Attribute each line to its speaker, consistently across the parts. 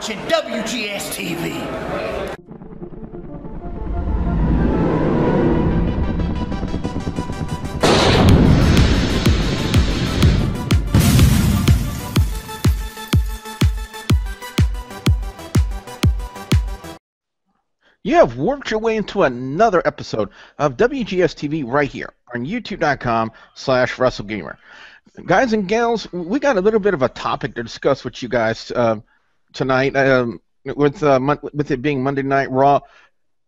Speaker 1: watching WGS-TV.
Speaker 2: You have worked your way into another episode of WGS-TV right here on YouTube.com/Wrestlegamer. Guys and gals, we got a little bit of a topic to discuss with you guys tonight, with it being Monday Night Raw,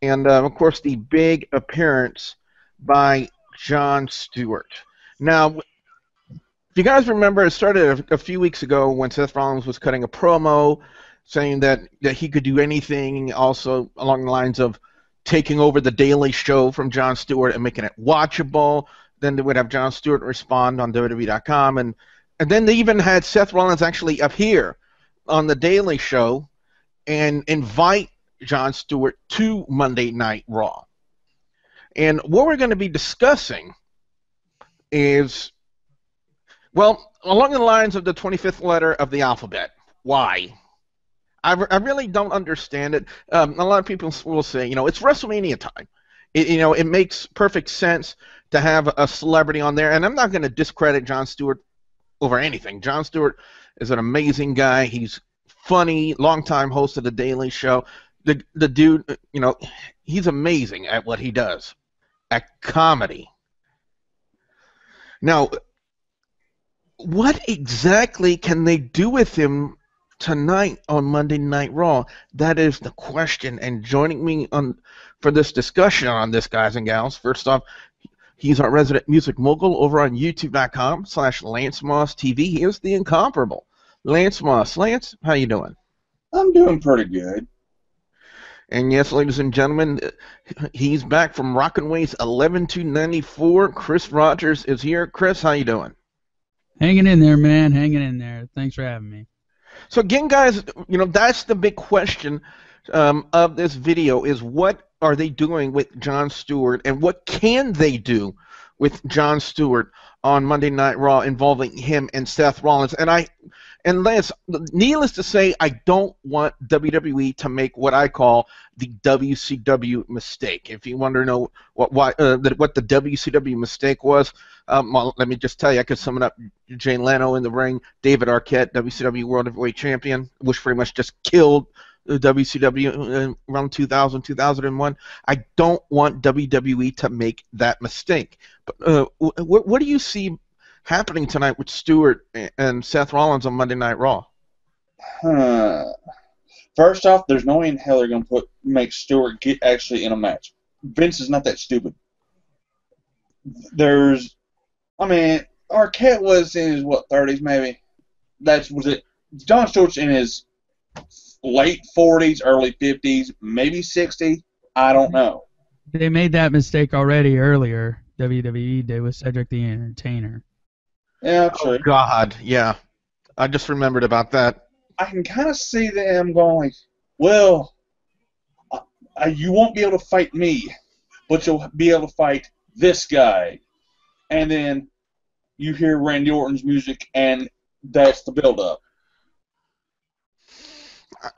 Speaker 2: and of course the big appearance by Jon Stewart. Now, if you guys remember, it started a few weeks ago when Seth Rollins was cutting a promo saying that he could do anything, also along the lines of taking over the Daily Show from Jon Stewart and making it watchable. Then they would have Jon Stewart respond on WWE.com, and then they even had Seth Rollins actually appear on the Daily Show and invite Jon Stewart to Monday Night Raw. And what we're going to be discussing is, well, along the lines of the 25th letter of the alphabet. Why? I really don't understand it. A lot of people will say, it's WrestleMania time. It makes perfect sense to have a celebrity on there, and I'm not going to discredit Jon Stewart over anything. Jon Stewart is an amazing guy. He's funny, longtime host of the Daily Show. The dude, he's amazing at what he does, at comedy. Now, what exactly can they do with him tonight on Monday Night Raw? That is the question. And joining me for this discussion on this, guys and gals, first off, he's our resident music mogul over on YouTube.com/LanceMossTV. He is the incomparable Lance Moss. Lance, how you doing?
Speaker 3: I'm doing pretty good.
Speaker 2: And yes, ladies and gentlemen, he's back from Rockin' Ways 11-294. Chris Rogers is here. Chris, how you doing?
Speaker 4: Hanging in there, man. Hanging in there. Thanks for having me.
Speaker 2: So again, guys, that's the big question of this video, is what are they doing with Jon Stewart, and what can they do with Jon Stewart on Monday Night Raw involving him and Seth Rollins? And Lance, needless to say, I don't want WWE to make what I call the WCW mistake. If you want to know what the WCW mistake was, well, let me just tell you, I could sum it up. Jay Leno in the ring, David Arquette, WCW World Heavyweight Champion, which pretty much just killed WCW around 2000, 2001. I don't want WWE to make that mistake. But what do you see happening tonight with Stewart and Seth Rollins on Monday Night Raw?
Speaker 3: First off, there's no way in hell they're going to make Stewart get actually in a match. Vince is not that stupid. Arquette was in his, 30s maybe? That was it. Jon Stewart's in his late 40s, early 50s, maybe 60. I don't know.
Speaker 4: They made that mistake already earlier. WWE did with Cedric the Entertainer.
Speaker 3: Yeah, true.
Speaker 2: Oh, God, yeah. I just remembered about that.
Speaker 3: I can kind of see them going, well, you won't be able to fight me, but you'll be able to fight this guy. And then you hear Randy Orton's music, and that's the build-up.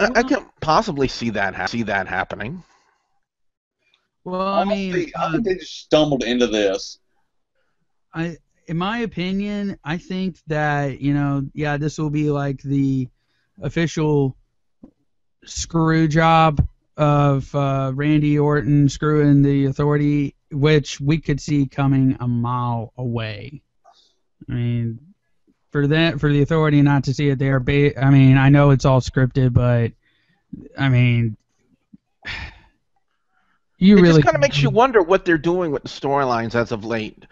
Speaker 2: I can possibly see that happening.
Speaker 4: Well,
Speaker 3: I think they just stumbled into this.
Speaker 4: In my opinion, I think that, this will be like the official screw job of Randy Orton screwing the Authority, which we could see coming a mile away. I mean, for the Authority not to see it there, I know it's all scripted, but it
Speaker 2: just kind of makes you wonder what they're doing with the storylines as of late.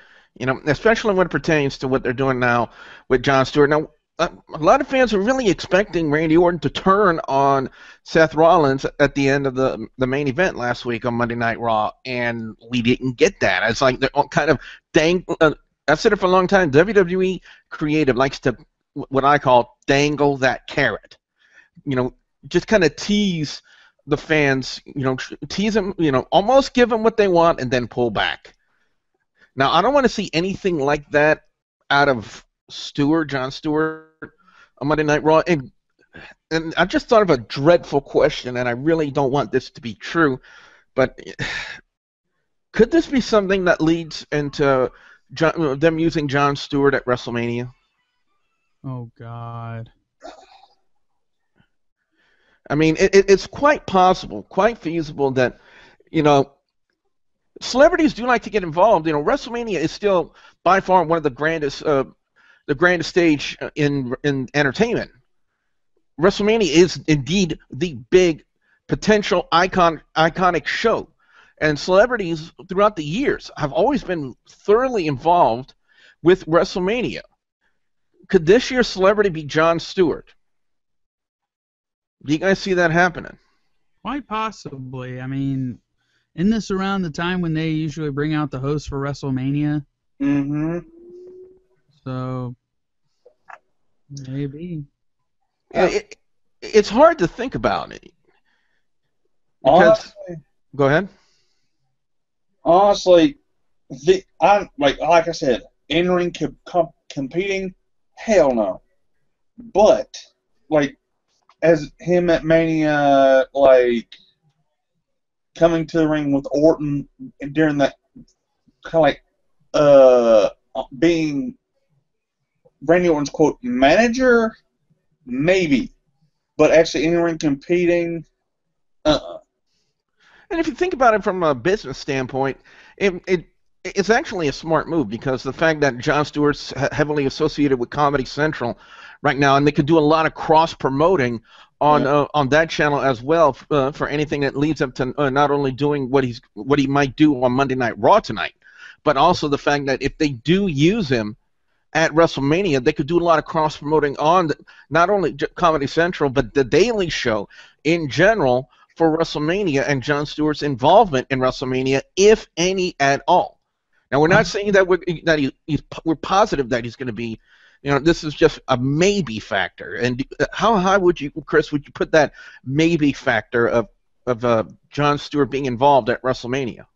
Speaker 2: Especially when it pertains to what they're doing now with Jon Stewart. Now, a lot of fans are really expecting Randy Orton to turn on Seth Rollins at the end of the main event last week on Monday Night Raw, and we didn't get that. It's like they're all kind of I've said it for a long time. WWE creative likes to, what I call, dangle that carrot. Just kind of tease the fans, tease them, almost give them what they want and then pull back. Now, I don't want to see anything like that out of Jon Stewart on Monday Night Raw. And and I just thought of a dreadful question, and I really don't want this to be true, but could this be something that leads into them using Jon Stewart at WrestleMania?
Speaker 4: Oh God.
Speaker 2: I mean, it's quite possible, quite feasible that, you know, celebrities do like to get involved. You know, WrestleMania is still by far one of the grandest stage in entertainment. WrestleMania is indeed the big potential iconic show, and celebrities throughout the years have always been thoroughly involved with WrestleMania. Could this year's celebrity be Jon Stewart? Do you guys see that happening?
Speaker 4: Quite possibly. I mean, isn't this around the time when they usually bring out the host for WrestleMania?
Speaker 3: Mm-hmm.
Speaker 4: So maybe.
Speaker 2: Yeah, it's hard to think about it. Because,
Speaker 3: Honestly,
Speaker 2: go ahead.
Speaker 3: honestly, like I said, in-ring competing, hell no. But like as him at Mania, like coming to the ring with Orton during that kind of like being Randy Orton's quote manager, maybe, but actually in-ring competing,
Speaker 2: And if you think about it from a business standpoint, it's actually a smart move, because the fact that Jon Stewart's heavily associated with Comedy Central right now, and they could do a lot of cross-promoting on that channel as well for anything that leads up to not only doing what he might do on Monday Night Raw tonight, but also the fact that if they do use him at WrestleMania, they could do a lot of cross-promoting on not only Comedy Central, but the Daily Show in general for WrestleMania and Jon Stewart's involvement in WrestleMania, if any at all. Now, we're not saying that we're positive that he's going to be, you know, this is just a maybe factor. And how high would you, Chris, would you put that maybe factor of Jon Stewart being involved at WrestleMania?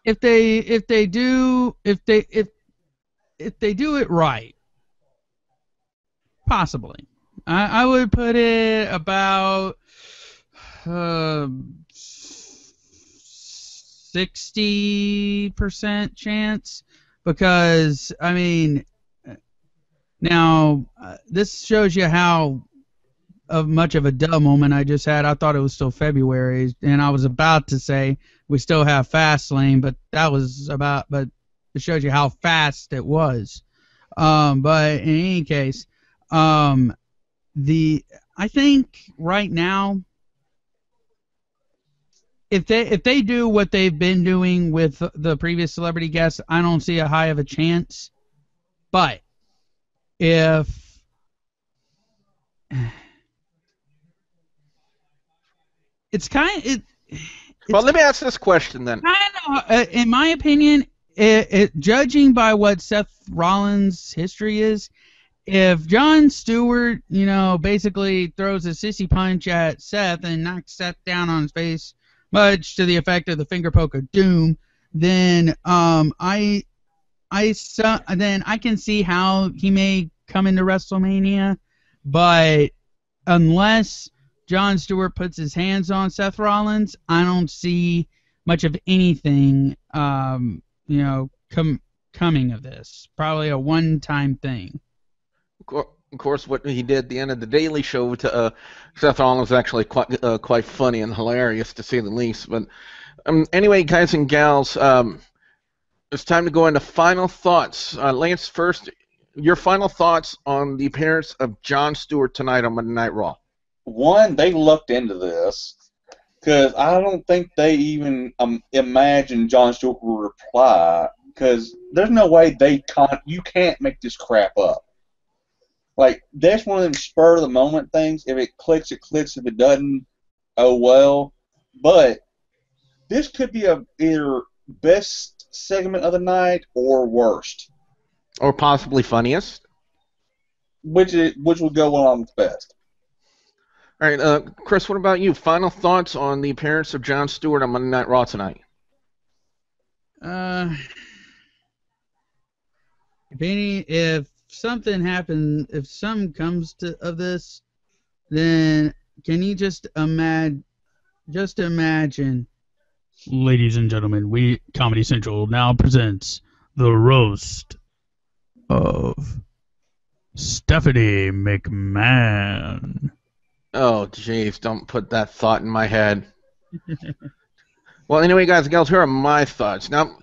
Speaker 4: If they do it right, possibly. I would put it about 60% chance, because I mean, now this shows you how much of a duh moment I just had. I thought it was still February, and I was about to say we still have Fastlane, but but it shows you how fast it was. But in any case, I think right now, if they do what they've been doing with the previous celebrity guests, I don't see a high of a chance. But if it's kind of
Speaker 2: well, let me ask this question then.
Speaker 4: In my opinion, judging by what Seth Rollins' history is, if Jon Stewart, you know, basically throws a sissy punch at Seth and knocks Seth down on his face, much to the effect of the finger poke of doom, then then I can see how he may come into WrestleMania, but unless Jon Stewart puts his hands on Seth Rollins, I don't see much of anything, coming of this. Probably a one-time thing.
Speaker 2: Of course, what he did at the end of the Daily Show to Seth Rollins was actually quite funny and hilarious, to say the least. But anyway, guys and gals, it's time to go into final thoughts. Lance, first, your final thoughts on the appearance of Jon Stewart tonight on Monday Night Raw.
Speaker 3: One, they looked into this, because I don't think they even imagined Jon Stewart would reply, because there's no way you can't make this crap up. Like, that's one of them spur-of-the-moment things. If it clicks, it clicks. If it doesn't, oh well. But this could be either best segment of the night or worst.
Speaker 2: Or possibly funniest.
Speaker 3: Which would go along with best.
Speaker 2: All right, Chris, what about you? Final thoughts on the appearance of Jon Stewart on Monday Night Raw tonight?
Speaker 4: If something happens, if something comes of this, then can you just imagine? Ladies and gentlemen, Comedy Central now presents the roast of Stephanie McMahon.
Speaker 2: Oh, jeez, don't put that thought in my head. Well, anyway, guys and gals, here are my thoughts. Now,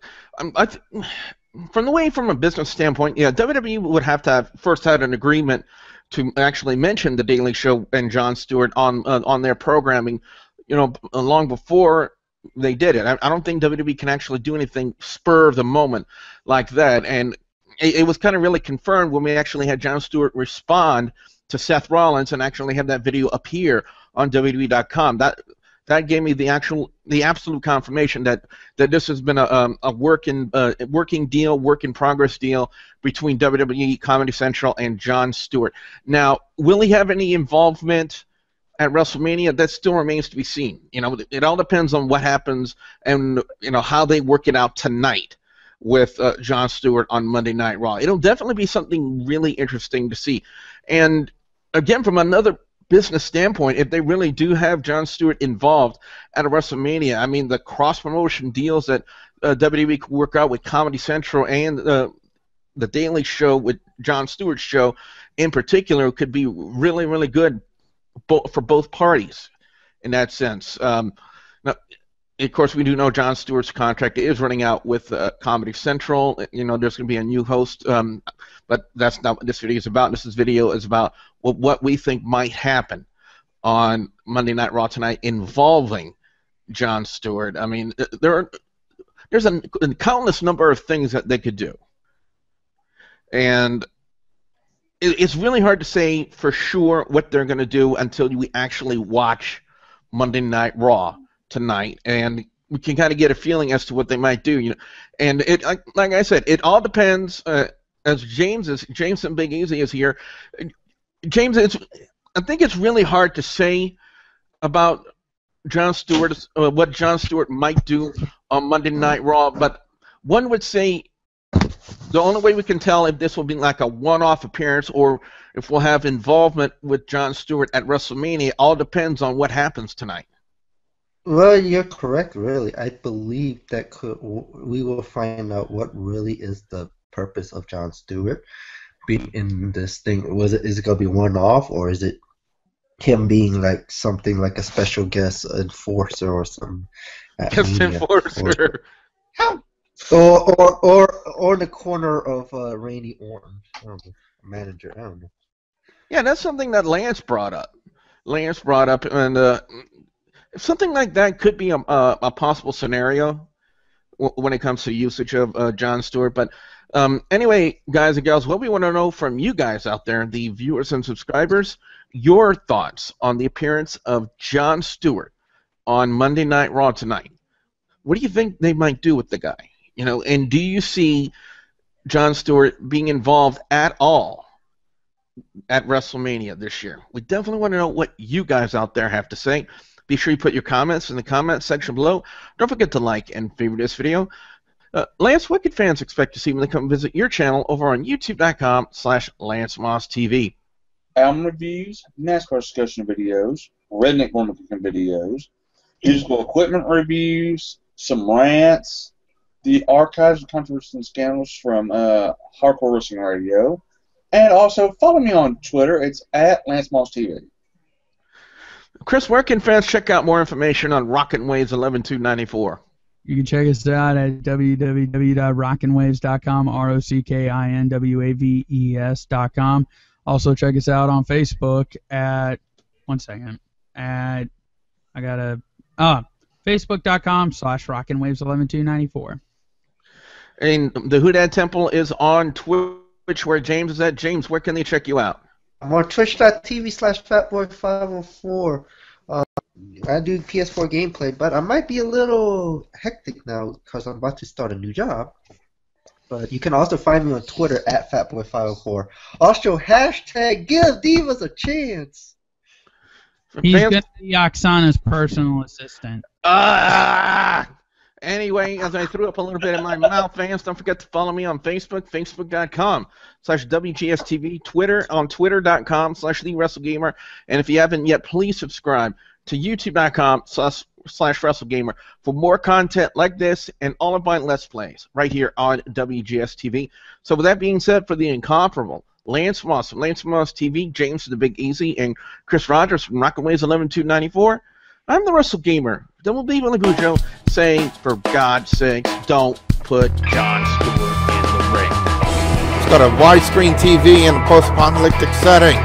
Speaker 2: from a business standpoint, yeah, WWE would have to have first had an agreement to actually mention The Daily Show and Jon Stewart on their programming, long before they did it. I don't think WWE can actually do anything spur of the moment like that. And it was kind of really confirmed when we actually had Jon Stewart respond to Seth Rollins and actually have that video appear on WWE.com. That gave me the absolute confirmation that this has been a working deal, work in progress deal between WWE, Comedy Central, and Jon Stewart. Now, will he have any involvement at WrestleMania? That still remains to be seen. It all depends on what happens and how they work it out tonight with Jon Stewart on Monday Night Raw. It'll definitely be something really interesting to see. And again, from another business standpoint, if they really do have Jon Stewart involved at a WrestleMania, I mean, the cross-promotion deals that WWE could work out with Comedy Central and the Daily Show with Jon Stewart's show in particular could be really, really good for both parties in that sense. Now, of course, we do know Jon Stewart's contract is running out with Comedy Central. There's going to be a new host, but that's not what this video is about. This video is about what we think might happen on Monday Night Raw tonight involving Jon Stewart. I mean, there's a countless number of things that they could do. And it's really hard to say for sure what they're going to do until we actually watch Monday Night Raw tonight, and we can kind of get a feeling as to what they might do. And like I said, it all depends. As James and Big Easy is here, James, I think it's really hard to say about Jon Stewart, what Jon Stewart might do on Monday Night Raw, but one would say the only way we can tell if this will be like a one-off appearance or if we'll have involvement with Jon Stewart at WrestleMania all depends on what happens tonight.
Speaker 1: Well, you're correct, really. I believe that we will find out what really is the purpose of Jon Stewart being in this thing. Is it going to be one-off, or is it him being like something like a special guest enforcer or something?
Speaker 2: Guest enforcer.
Speaker 1: Or the corner of Randy Orton, manager. I don't know.
Speaker 2: Yeah, that's something that Lance brought up. And something like that could be a possible scenario when it comes to usage of Jon Stewart. But anyway, guys and gals, what we want to know from you guys out there, the viewers and subscribers, your thoughts on the appearance of Jon Stewart on Monday Night Raw tonight. What do you think they might do with the guy? And do you see Jon Stewart being involved at all at WrestleMania this year? We definitely want to know what you guys out there have to say. Be sure you put your comments in the comments section below. Don't forget to like and favorite this video. Lance, what could fans expect to see when they come visit your channel over on youtube.com/LanceMossTV?
Speaker 3: Album reviews, NASCAR discussion videos, redneck woman cooking videos, musical equipment reviews, some rants, the archives of controversies and scandals from Hardcore Wrestling Radio, and also follow me on Twitter. It's @LanceMossTV.
Speaker 2: Chris, where can fans check out more information on Rockin' Waves 11294?
Speaker 4: You can check us out at www.rockinwaves.com, ROCKINWAVES.com. Also check us out on Facebook at Facebook.com/RockinWaves11294.
Speaker 2: And the Hoodad Temple is on Twitch, where James is at. James, where can they check you out?
Speaker 1: I'm on twitch.tv/fatboy504. I do PS4 gameplay, but I might be a little hectic now because I'm about to start a new job. But you can also find me on Twitter @fatboy504. Also, #give Divas a chance.
Speaker 4: He's going to be Oksana's personal assistant.
Speaker 2: And Anyway, as I threw up a little bit in my mouth, fans, don't forget to follow me on Facebook, facebook.com/WGS-TV, Twitter on twitter.com/TheWrestlegamer, and if you haven't yet, please subscribe to youtube.com/WrestleGamer for more content like this and all of my Let's Plays right here on WGS-TV. So with that being said, for the incomparable Lance Moss from Lance Moss TV, James the Big Easy, and Chris Rogers from Rockaways 11294, I'm the WrestleGamer, Double B Willie Bujo, saying, for God's sakes, don't put Jon Stewart in the ring.
Speaker 5: It's got a widescreen TV in a post-apocalyptic setting.